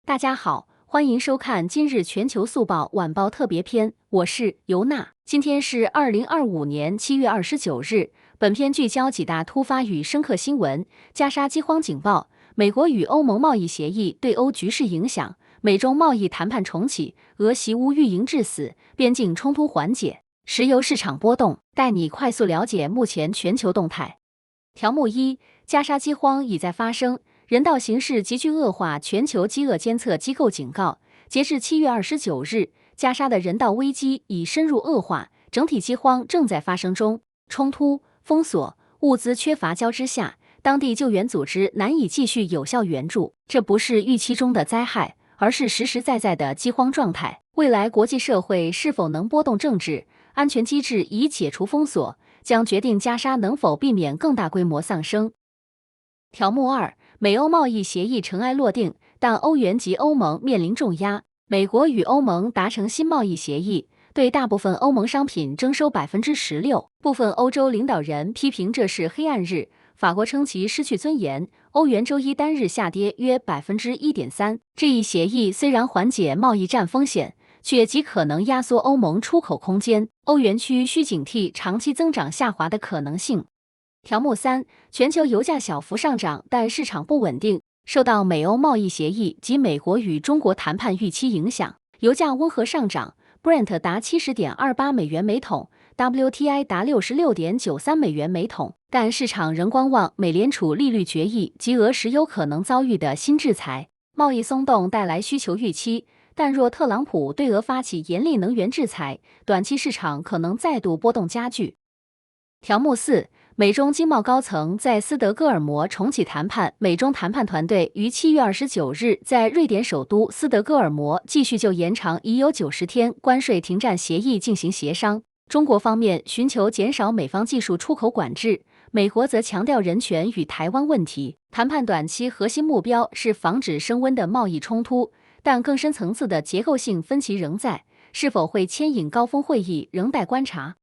大家好，欢迎收看今日全球速报晚报特别篇，我是尤娜。今天是2025年7月29日。本片聚焦几大突发与深刻新闻：加沙饥荒警报，美国与欧盟贸易协议对欧局势影响，美中贸易谈判重启，俄袭乌遇营致死，边境冲突缓解，石油市场波动，带你快速了解目前全球动态。条目一：加沙饥荒已在发生。人道形势急剧恶化，全球饥饿监测机构警告，截至7月29日，加沙的人道危机已深入恶化，整体饥荒正在发生中。冲突、封锁、物资缺乏交织下，当地救援组织难以继续有效援助。这不是预期中的灾害，而是实实在在的饥荒状态。未来国际社会是否能拨动政治安全机制以解除封锁，将决定加沙能否避免更大规模丧生。条目二：美欧贸易协议尘埃落定，但欧元及欧盟面临重压。美国与欧盟达成新贸易协议，对大部分欧盟商品征收16%。部分欧洲领导人批评这是黑暗日。法国称其失去尊严。欧元周一单日下跌约1.3%。这一协议虽然缓解贸易战风险，却极可能压缩欧盟出口空间。欧元区需警惕长期增长下滑的可能性。条目三：全球油价小幅上涨，但市场不稳定。受到美欧贸易协议及美国与中国谈判预期影响，油价温和上涨 ，Brent 达70.28美元每桶 ，WTI 达66.93美元每桶。但市场仍观望美联储利率决议及俄石油可能遭遇的新制裁。贸易松动带来需求预期，但若特朗普对俄发起严厉能源制裁，短期市场可能再度波动加剧。条目四：美中经贸高层在斯德哥尔摩重启谈判。美中谈判团队于7月29日在瑞典首都斯德哥尔摩继续就延长已有90天关税停战协议进行协商。中国方面寻求减少美方技术出口管制，美国则强调人权与台湾问题。谈判短期核心目标是防止升温的贸易冲突，但更深层次的结构性分歧仍在，是否会牵引高峰会议仍待观察。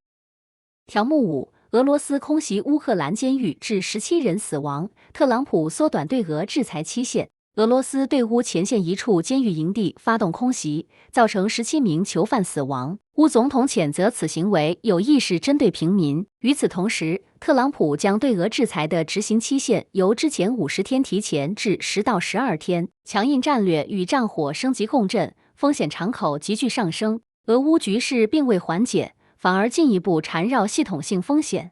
条目五：俄罗斯空袭乌克兰监狱，致17人死亡。特朗普缩短对俄制裁期限。俄罗斯对乌前线一处监狱营地发动空袭，造成17名囚犯死亡。乌总统谴责此行为有意识针对平民。与此同时，特朗普将对俄制裁的执行期限由之前50天提前至10到12天。强硬战略与战火升级共振，风险敞口急剧上升。俄乌局势并未缓解，反而进一步缠绕系统性风险。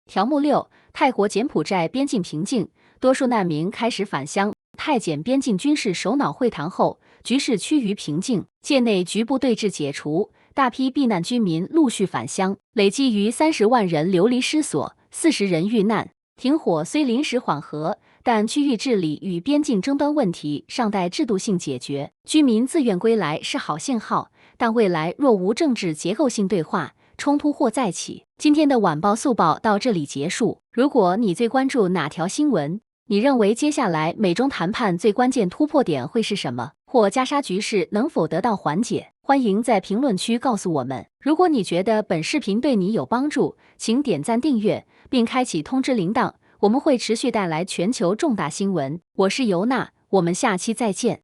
条目六：泰国柬埔寨边境平静，多数难民开始返乡。泰柬边境军事首脑会谈后，局势趋于平静，界内局部对峙解除，大批避难居民陆续返乡，累计逾30万人流离失所，40人遇难。停火虽临时缓和，但区域治理与边境争端问题尚待制度性解决。居民自愿归来是好信号，但未来若无政治结构性对话，冲突或再起。今天的晚报速报到这里结束。如果你最关注哪条新闻，你认为接下来美中谈判最关键突破点会是什么？或加沙局势能否得到缓解？欢迎在评论区告诉我们。如果你觉得本视频对你有帮助，请点赞订阅，并开启通知铃铛，我们会持续带来全球重大新闻。我是尤娜，我们下期再见。